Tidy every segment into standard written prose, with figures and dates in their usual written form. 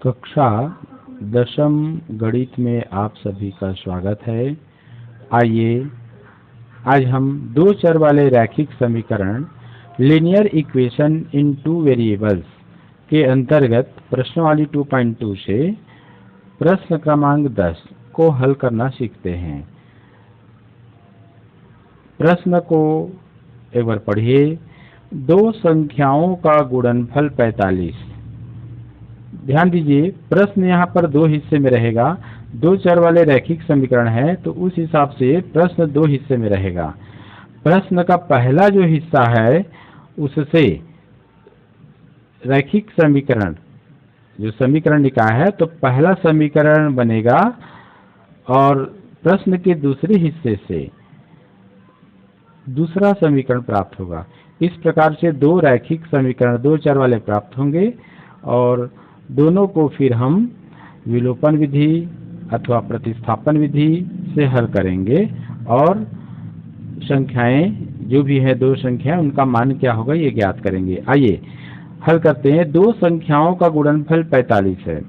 कक्षा दशम गणित में आप सभी का स्वागत है। आइए आज हम दो चर वाले रैखिक समीकरण linear equation in two variables के अंतर्गत प्रश्नावली 2.2 से प्रश्न क्रमांक 10 को हल करना सीखते हैं। प्रश्न को एक बार पढ़िए। दो संख्याओं का गुणनफल 45। ध्यान दीजिए, प्रश्न यहाँ पर दो हिस्से में रहेगा। दो चर वाले रैखिक समीकरण है तो उस हिसाब से प्रश्न दो हिस्से में रहेगा। प्रश्न का पहला जो हिस्सा है उससे रैखिक समीकरण जो समीकरण लिखा है तो पहला समीकरण बनेगा और प्रश्न के दूसरे हिस्से से दूसरा समीकरण प्राप्त होगा। इस प्रकार से दो रैखिक समीकरण दो चर वाले प्राप्त होंगे और दोनों को फिर हम विलोपन विधि अथवा प्रतिस्थापन विधि से हल करेंगे और संख्याएं जो भी है दो संख्याएं उनका मान क्या होगा ये ज्ञात करेंगे। आइए हल करते हैं। दो संख्याओं का गुणनफल 45 है।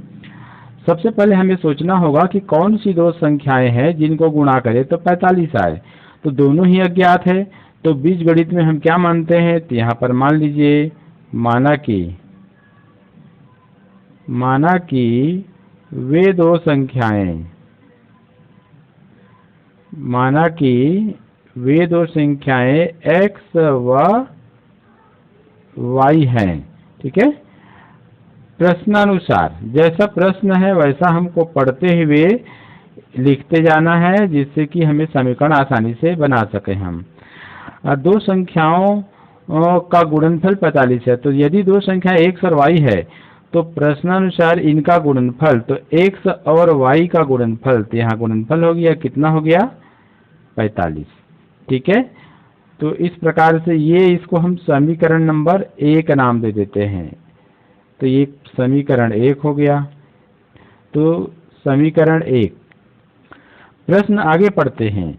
सबसे पहले हमें सोचना होगा कि कौन सी दो संख्याएं हैं जिनको गुणा करें तो 45 आए। तो दोनों ही अज्ञात है तो बीजगणित में हम क्या मानते हैं तो यहाँ पर मान लीजिए माना कि वे दो संख्याएं x व y हैं। ठीक है, प्रश्नानुसार जैसा प्रश्न है वैसा हमको पढ़ते हुए लिखते जाना है जिससे कि हमें समीकरण आसानी से बना सके। हम दो संख्याओं का गुणनफल 45 है। तो यदि दो संख्या x और y है तो प्रश्नानुसार इनका गुणनफल तो x और y का गुणनफल तो यहाँ गुणनफल हो गया, कितना हो गया 45। ठीक है, तो इस प्रकार से ये इसको हम समीकरण नंबर 1 नाम दे देते हैं। तो ये समीकरण 1 हो गया। तो समीकरण 1। प्रश्न आगे पढ़ते हैं।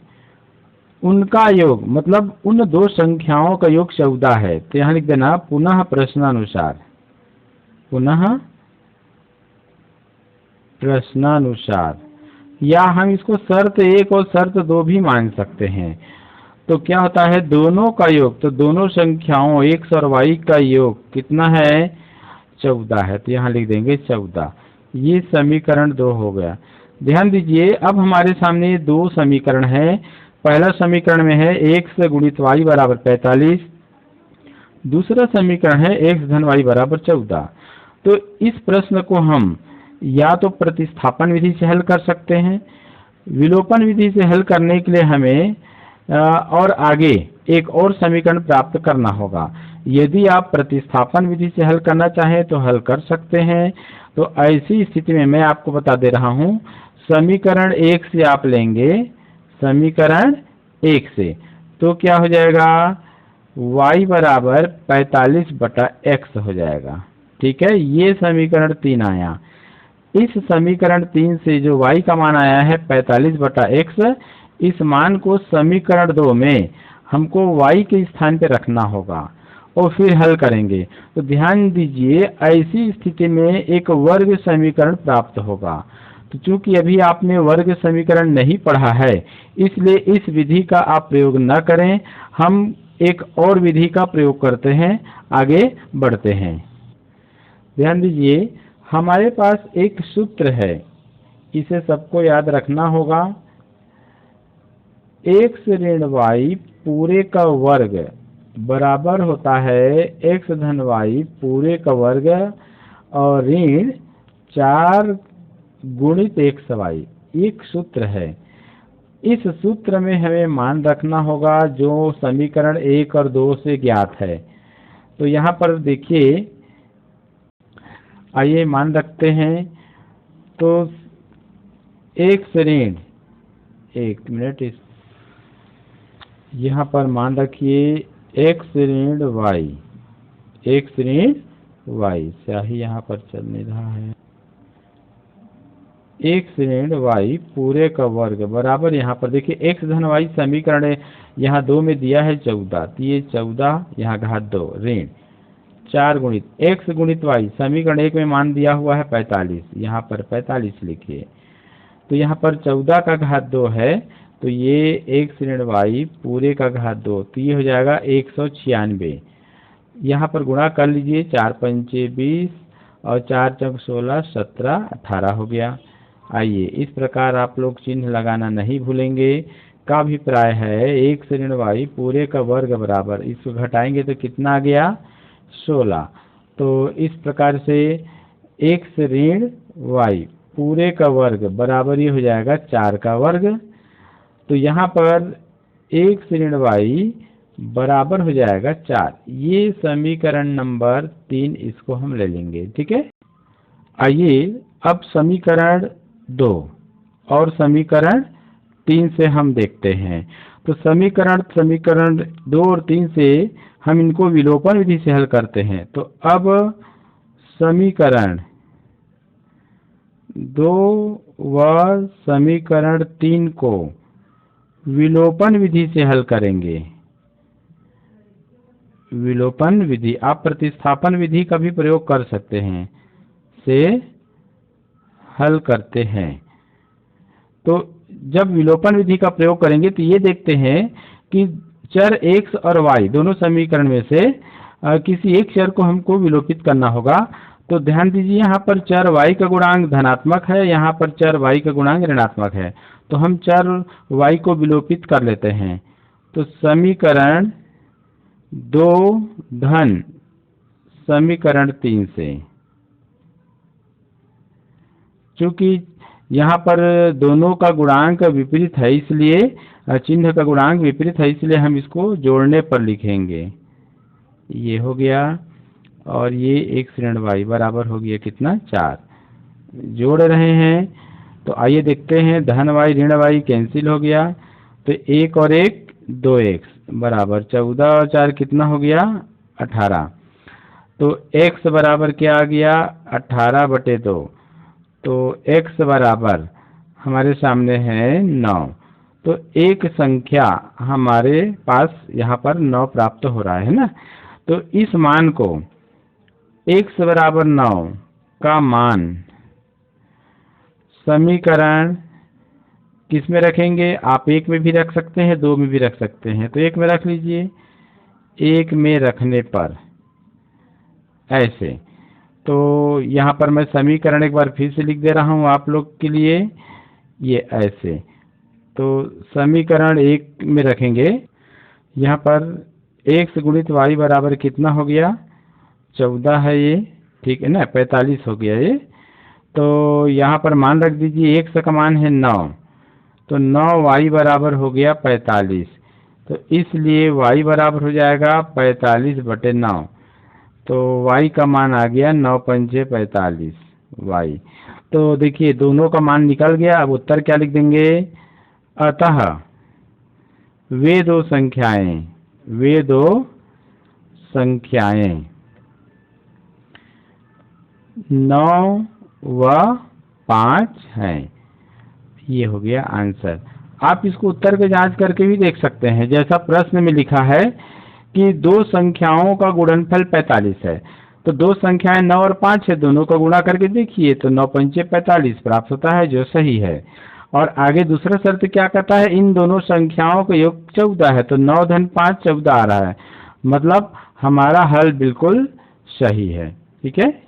उनका योग मतलब उन दो संख्याओं का योग 14 है। तो यहाँ लिख देना पुनः प्रश्नानुसार या हम इसको शर्त 1 और शर्त 2 भी मान सकते हैं। तो क्या होता है दोनों का योग तो दोनों संख्याओं x और y का योग कितना है 14 है। तो यहाँ लिख देंगे 14। ये समीकरण 2 हो गया। ध्यान दीजिए, अब हमारे सामने दो समीकरण है। पहला समीकरण में है x गुणित y बराबर 45। दूसरा समीकरण है x धन y बराबर 14। तो इस प्रश्न को हम या तो प्रतिस्थापन विधि से हल कर सकते हैं। विलोपन विधि से हल करने के लिए हमें और आगे एक और समीकरण प्राप्त करना होगा। यदि आप प्रतिस्थापन विधि से हल करना चाहें तो हल कर सकते हैं। तो ऐसी स्थिति में मैं आपको बता दे रहा हूं, समीकरण 1 से आप लेंगे समीकरण 1 से तो क्या हो जाएगा y बराबर 45/x हो जाएगा। ठीक है, ये समीकरण 3 आया। इस समीकरण 3 से जो y का मान आया है 45/x, इस मान को समीकरण 2 में हमको y के स्थान पे रखना होगा और फिर हल करेंगे। तो ध्यान दीजिए, ऐसी स्थिति में एक वर्ग समीकरण प्राप्त होगा। तो चूंकि अभी आपने वर्ग समीकरण नहीं पढ़ा है इसलिए इस विधि का आप प्रयोग न करें। हम एक और विधि का प्रयोग करते हैं, आगे बढ़ते हैं। ध्यान दीजिए, हमारे पास एक सूत्र है, इसे सबको याद रखना होगा। x ऋण y पूरे का वर्ग बराबर होता है x धन y पूरे का वर्ग और ऋण 4 गुणित xy। एक सूत्र है। इस सूत्र में हमें मान रखना होगा जो समीकरण 1 और 2 से ज्ञात है। तो यहाँ पर देखिए, आइए मान रखते हैं। तो x ऋण यहाँ पर मान रखिए x ऋण y स्याही यहाँ पर चल नहीं रहा है। x ऋण y पूरे का वर्ग बराबर यहाँ पर देखिए x धन y समीकरण है, यहाँ 2 में दिया है 14। तो ये 14 यहाँ घात 2 ऋण 4 गुणित x गुणित y, समीकरण 1 में मान दिया हुआ है 45, यहाँ पर 45 लिखिए। तो यहाँ पर 14 का घात 2 है, तो ये x ऋण y पूरे का घात 2, तो ये हो जाएगा 196। यहाँ पर गुणा कर लीजिए, 4 पंचे 20 और 4 चौक 16, 17, 18 हो गया। आइए इस प्रकार आप लोग चिन्ह लगाना नहीं भूलेंगे। का अभिप्राय है x ऋण y पूरे का वर्ग बराबर, इसको घटाएंगे तो कितना आ गया 16। तो इस प्रकार से x ऋण y पूरे का वर्ग बराबर ये हो जाएगा 4 का वर्ग। तो यहाँ पर x ऋण y बराबर हो जाएगा 4। ये समीकरण नंबर 3 इसको हम ले लेंगे, ठीक है। आइए अब समीकरण 2 और समीकरण 3 से हम देखते हैं। तो समीकरण 2 और 3 से हम इनको विलोपन विधि से हल करते हैं। तो अब समीकरण 2 व समीकरण 3 को विलोपन विधि से हल करेंगे। विलोपन विधि, आप प्रतिस्थापन विधि का भी प्रयोग कर सकते हैं, से हल करते हैं। तो जब विलोपन विधि का प्रयोग करेंगे तो ये देखते हैं कि चर x और y दोनों समीकरण में से किसी एक चर को हमको विलोपित करना होगा। तो ध्यान दीजिए, यहाँ पर चर y का गुणांक धनात्मक है, यहाँ पर चर y का गुणांक ऋणात्मक है। तो हम चर y को विलोपित कर लेते हैं। तो समीकरण 2 धन समीकरण 3 से, चूंकि यहाँ पर दोनों का गुणांक विपरीत है, इसलिए चिन्ह का गुणांक विपरीत है, इसलिए हम इसको जोड़ने पर लिखेंगे। ये हो गया और ये x ऋण y बराबर हो गया कितना 4। जोड़ रहे हैं तो आइए देखते हैं, धन y ऋण y कैंसिल हो गया, तो 1 और 1 2x बराबर 14 और 4 कितना हो गया 18। तो x बराबर क्या आ गया 18/2। तो x बराबर हमारे सामने है 9। तो एक संख्या हमारे पास यहाँ पर 9 प्राप्त हो रहा है ना। तो इस मान को x बराबर 9 का मान समीकरण किस में रखेंगे? आप 1 में भी रख सकते हैं, 2 में भी रख सकते हैं। तो 1 में रख लीजिए। 1 में रखने पर ऐसे, तो यहाँ पर मैं समीकरण एक बार फिर से लिख दे रहा हूँ आप लोग के लिए, ये ऐसे। तो समीकरण 1 में रखेंगे, यहाँ पर x गुणित y बराबर कितना हो गया 14 है ये, ठीक है ना, 45 हो गया ये। तो यहाँ पर मान रख दीजिए, x का मान है 9, तो 9y बराबर हो गया 45। तो इसलिए y बराबर हो जाएगा 45/9। तो y का मान आ गया 9 पंचे 45 y। तो देखिए दोनों का मान निकल गया। अब उत्तर क्या लिख देंगे? अतः वे दो संख्याएं 9 व 5 हैं। ये हो गया आंसर। आप इसको उत्तर की जांच करके भी देख सकते हैं। जैसा प्रश्न में लिखा है कि दो संख्याओं का गुणनफल 45 है, तो दो संख्याएं 9 और 5 है, दोनों का गुणा करके देखिए तो 9 पंचे 45 प्राप्त होता है, जो सही है। और आगे दूसरा शर्त क्या कहता है? इन दोनों संख्याओं का योग 14 है, तो 9 धन 5 14 आ रहा है, मतलब हमारा हल बिल्कुल सही है। ठीक है,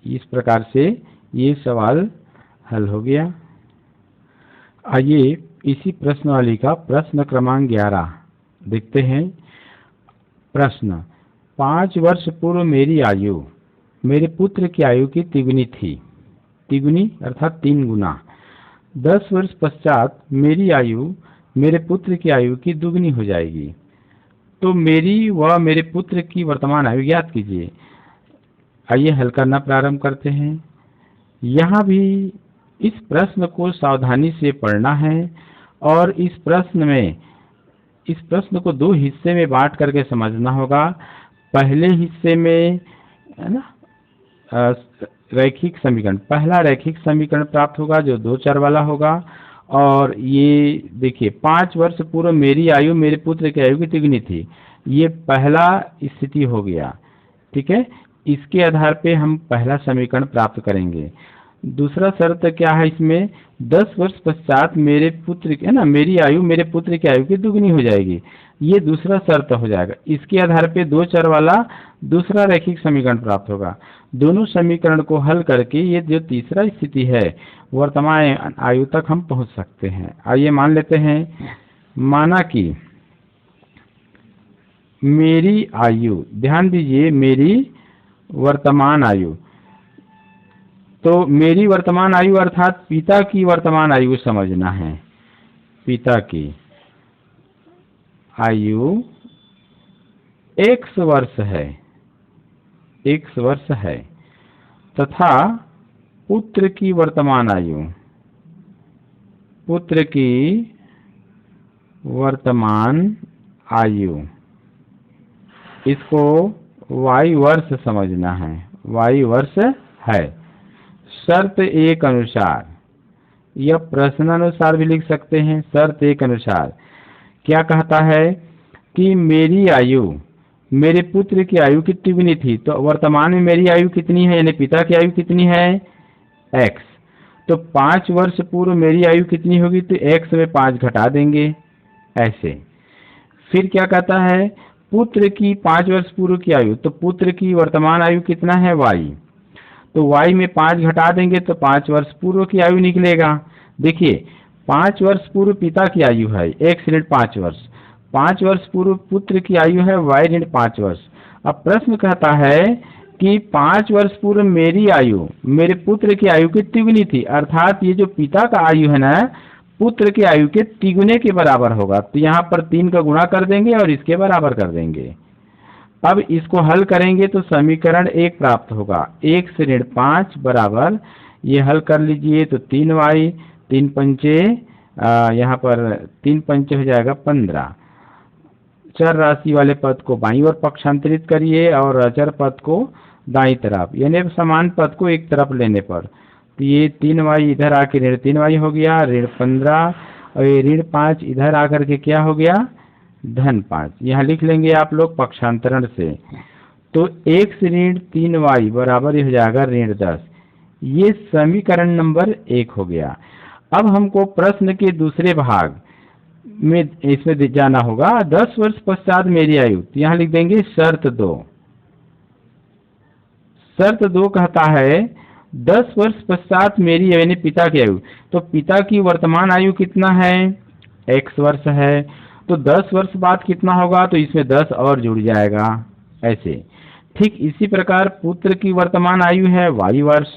इस प्रकार से ये सवाल हल हो गया। आइए इसी प्रश्नावली का प्रश्न क्रमांक 11 देखते हैं। प्रश्न: 5 वर्ष पूर्व मेरी आयु मेरे पुत्र की आयु की तिगुनी थी, तिगुनी अर्थात 3 गुना। 10 वर्ष पश्चात मेरी आयु मेरे पुत्र की आयु की दुगनी हो जाएगी, तो मेरी व मेरे पुत्र की वर्तमान आयु ज्ञात कीजिए। आइए हल करना प्रारंभ करते हैं। यहाँ भी इस प्रश्न को सावधानी से पढ़ना है और इस प्रश्न को 2 हिस्से में बांट करके समझना होगा। पहले हिस्से में है ना रैखिक समीकरण, पहला रैखिक समीकरण प्राप्त होगा जो 2 चर वाला होगा, और ये देखिए 5 वर्ष पूर्व मेरी आयु मेरे पुत्र की आयु की तिगुनी थी। ये पहला स्थिति हो गया, ठीक है। इसके आधार पे हम पहला समीकरण प्राप्त करेंगे। दूसरा शर्त क्या है इसमें, 10 वर्ष पश्चात मेरे पुत्र है ना, मेरी आयु मेरे पुत्र की आयु की दुगनी हो जाएगी। ये दूसरा शर्त हो जाएगा। इसके आधार पे 2 चर वाला दूसरा रैखिक समीकरण प्राप्त होगा। दोनों समीकरण को हल करके ये जो तीसरा स्थिति है वर्तमान आयु तक हम पहुंच सकते हैं। आइए मान लेते हैं, माना कि मेरी आयु, ध्यान दीजिए मेरी वर्तमान आयु, तो मेरी वर्तमान आयु अर्थात पिता की वर्तमान आयु समझना है। पिता की आयु x वर्ष है, x वर्ष है, तथा पुत्र की वर्तमान आयु, पुत्र की वर्तमान आयु, इसको y वर्ष समझना है, y वर्ष है। शर्त एक अनुसार, यह प्रश्नानुसार भी लिख सकते हैं। शर्त एक अनुसार क्या कहता है कि मेरी आयु मेरे पुत्र की आयु की तिगुनी थी, तो वर्तमान में मेरी आयु कितनी है, यानी पिता की आयु कितनी है, x। तो 5 वर्ष पूर्व मेरी आयु कितनी होगी, तो x में 5 घटा देंगे ऐसे। फिर क्या कहता है, पुत्र की 5 वर्ष पूर्व की आयु, तो पुत्र की वर्तमान आयु कितना है, y। तो y में 5 घटा देंगे तो 5 वर्ष पूर्व की आयु निकलेगा। देखिए 5 वर्ष पूर्व पिता की आयु है x ऋण 5 वर्ष, 5 वर्ष पूर्व पुत्र की आयु है y ऋण 5 वर्ष। अब प्रश्न कहता है कि 5 वर्ष पूर्व मेरी आयु मेरे पुत्र की आयु की तिगुनी थी, अर्थात ये जो पिता का आयु है ना पुत्र की आयु के तिगुने के बराबर होगा। तो यहाँ पर 3 का गुणा कर देंगे और इसके बराबर कर देंगे। अब इसको हल करेंगे तो समीकरण 1 प्राप्त होगा, 1 से ऋण 5 बराबर, ये हल कर लीजिए तो 3y, 3 पंचे यहाँ पर 3 पंचे हो जाएगा 15। चर राशि वाले पद को बाईं ओर पक्षांतरित करिए और अचर पद को दाईं तरफ, यानी समान पद को एक तरफ लेने पर, तो ये 3y इधर आके ऋण 3y हो गया, ऋण 15, और ये ऋण 5 इधर आकर के क्या हो गया, धन 5। यहाँ लिख लेंगे आप लोग पक्षांतरण से। तो 1 से ऋण 3y बराबर हो जाएगा ऋण 10। ये समीकरण नंबर 1 हो गया। अब हमको प्रश्न के दूसरे भाग में इसमें जाना होगा। 10 वर्ष पश्चात मेरी आयु, तो यहाँ लिख देंगे शर्त 2। शर्त 2 कहता है 10 वर्ष पश्चात मेरी यानी पिता की आयु, तो पिता की वर्तमान आयु कितना है, x वर्ष है, तो 10 वर्ष बाद कितना होगा, तो इसमें 10 और जुड़ जाएगा ऐसे। ठीक इसी प्रकार पुत्र की वर्तमान आयु है y वर्ष,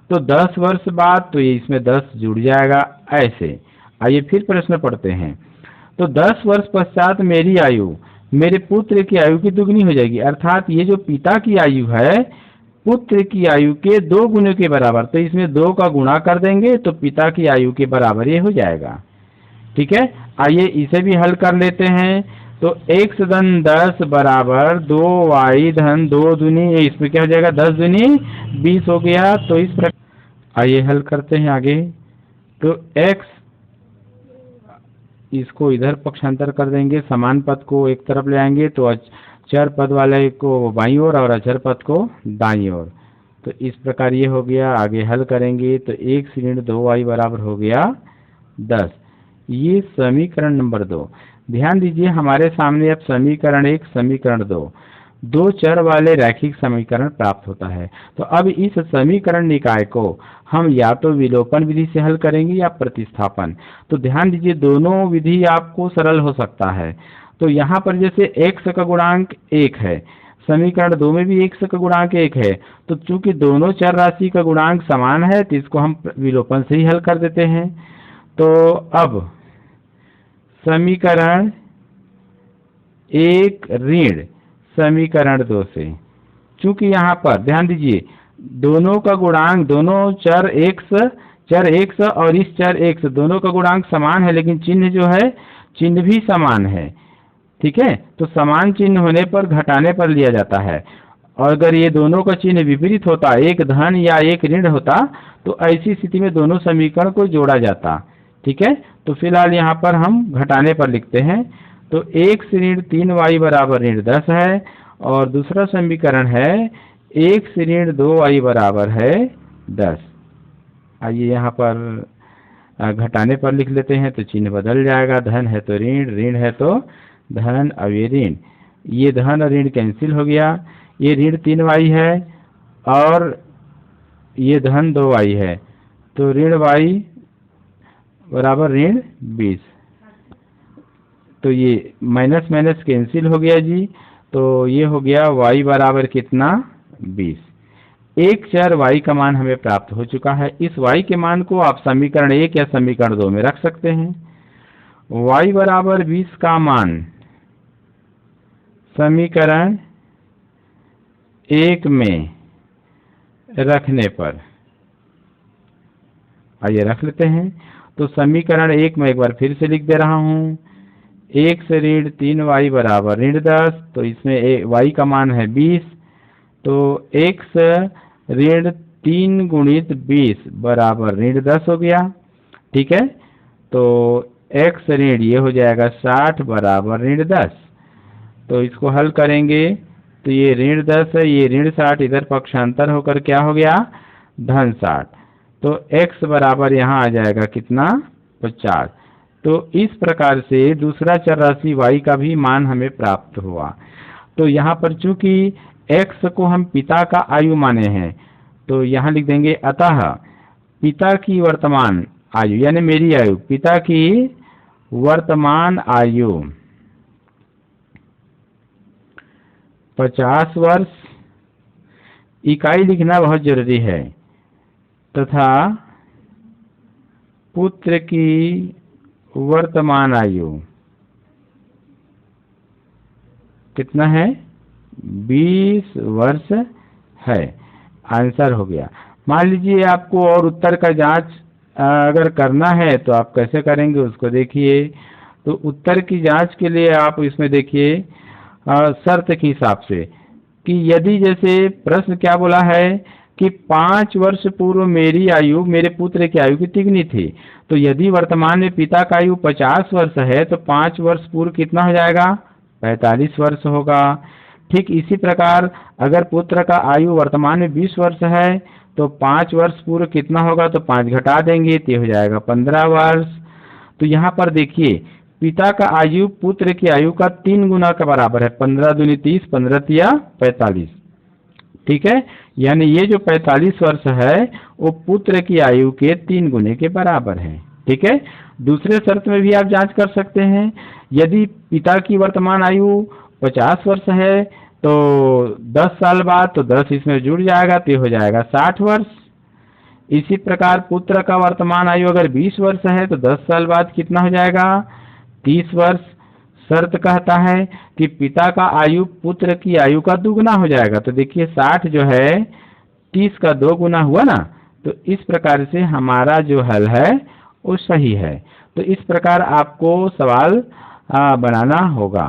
तो 10 वर्ष बाद तो ये इसमें 10 जुड़ जाएगा ऐसे। आइए फिर प्रश्न पढ़ते हैं। तो 10 वर्ष पश्चात मेरी आयु मेरे पुत्र की आयु की दुगनी हो जाएगी, अर्थात ये जो पिता की आयु है पुत्र की आयु के 2 गुने के बराबर, तो इसमें 2 का गुणा कर देंगे तो पिता की आयु के बराबर ये हो जाएगा। ठीक है, आइए इसे भी हल कर लेते हैं। तो x धन 10 बराबर 2y धन 2 दूनी, इसमें क्या हो जाएगा 10 दूनी 20 हो गया। तो इस प्रकार आइए हल करते हैं आगे। तो x इसको इधर पक्षांतर कर देंगे, समान पद को एक तरफ ले आएंगे, तो चर पद वाले को बाईं ओर और अचर पद को दाईं ओर। तो इस प्रकार ये हो गया। आगे हल करेंगे तो 1 से ऋण 2y बराबर हो गया 10। ये समीकरण नंबर 2। ध्यान दीजिए हमारे सामने अब समीकरण 1 समीकरण 2 चर वाले रैखिक समीकरण प्राप्त होता है। तो अब इस समीकरण निकाय को हम या तो विलोपन विधि से हल करेंगे या प्रतिस्थापन। तो ध्यान दीजिए दोनों विधि आपको सरल हो सकता है। तो यहाँ पर जैसे x का गुणांक 1 है, समीकरण 2 में भी x का गुणांक 1 है, तो चूंकि दोनों चर राशि का गुणांक समान है तो इसको हम विलोपन से ही हल कर देते हैं। तो अब समीकरण 1 ऋण समीकरण 2 से, चूंकि यहाँ पर ध्यान दीजिए दोनों का गुणांक, दोनों चर x और इस चर x दोनों का गुणांक समान है, लेकिन चिन्ह जो है चिन्ह भी समान है। ठीक है, तो समान चिन्ह होने पर घटाने पर लिया जाता है, और अगर ये दोनों का चिन्ह विपरीत होता, एक धन या एक ऋण होता, तो ऐसी स्थिति में दोनों समीकरण को जोड़ा जाता। ठीक है, तो फिलहाल यहाँ पर हम घटाने पर लिखते हैं। तो 1 से ऋण 3y बराबर ऋण 10 है, और दूसरा समीकरण है 1 से ऋण 2y बराबर है 10। आइए यहाँ पर घटाने पर लिख लेते हैं, तो चिन्ह बदल जाएगा। धन है तो ऋण, ऋण है तो धन, अब ये ऋण, ये धन और ऋण कैंसिल हो गया। ये ऋण 3y है और ये धन 2y है, तो ऋण y बराबर ऋण 20। तो ये माइनस माइनस कैंसिल हो गया जी, तो ये हो गया y बराबर कितना, 20। एक चर y का मान हमें प्राप्त हो चुका है। इस y के मान को आप समीकरण 1 या समीकरण 2 में रख सकते हैं। y बराबर 20 का मान समीकरण 1 में रखने पर, आइए रख लेते हैं। तो समीकरण 1 में एक बार फिर से लिख दे रहा हूं, 1 से ऋण 3y बराबर ऋण 10, तो इसमें y का मान है 20, तो x ऋण 3 गुणित 20 बराबर ऋण 10 हो गया। ठीक है, तो x ऋण ये हो जाएगा 60 बराबर ऋण 10। तो इसको हल करेंगे तो ये ऋण 10 है, ये ऋण 60, इधर पक्षांतर होकर क्या हो गया, धन 60। तो x बराबर यहाँ आ जाएगा कितना, 50। तो इस प्रकार से दूसरा चर राशि y का भी मान हमें प्राप्त हुआ। तो यहाँ पर चूंकि x को हम पिता का आयु माने हैं, तो यहाँ लिख देंगे अतः पिता की वर्तमान आयु, यानी मेरी आयु, पिता की वर्तमान आयु 50 वर्ष, इकाई लिखना बहुत जरूरी है, तथा पुत्र की वर्तमान आयु कितना है, 20 वर्ष है। आंसर हो गया। मान लीजिए आपको और उत्तर का जांच अगर करना है तो आप कैसे करेंगे उसको देखिए। तो उत्तर की जांच के लिए आप इसमें देखिए शर्त के हिसाब से कि यदि जैसे प्रश्न क्या बोला है कि 5 वर्ष पूर्व मेरी आयु मेरे पुत्र की आयु की तिगुनी थी, तो यदि वर्तमान में पिता का आयु 50 वर्ष है तो 5 वर्ष पूर्व कितना हो जाएगा, 45 वर्ष होगा। ठीक इसी प्रकार अगर पुत्र का आयु वर्तमान में 20 वर्ष है तो 5 वर्ष पूर्व कितना होगा, तो 5 घटा देंगे तो हो जाएगा 15 वर्ष। तो यहाँ पर देखिए पिता का आयु पुत्र की आयु का 3 गुना के बराबर है, 15 दूनी 30, 15 तिया 45। ठीक है, यानी ये जो 45 वर्ष है वो पुत्र की आयु के 3 गुने के बराबर है। ठीक है, दूसरे शर्त में भी आप जांच कर सकते हैं। यदि पिता की वर्तमान आयु 50 वर्ष है तो 10 साल बाद तो 10 इसमें जुड़ जाएगा तो हो जाएगा 60 वर्ष। इसी प्रकार पुत्र का वर्तमान आयु अगर 20 वर्ष है तो 10 साल बाद कितना हो जाएगा, 30 वर्ष। शर्त कहता है कि पिता का आयु पुत्र की आयु का दुगुना हो जाएगा। तो देखिए 60 जो है 30 का 2 गुना हुआ ना, तो इस प्रकार से हमारा जो हल है वो सही है। तो इस प्रकार आपको सवाल बनाना होगा।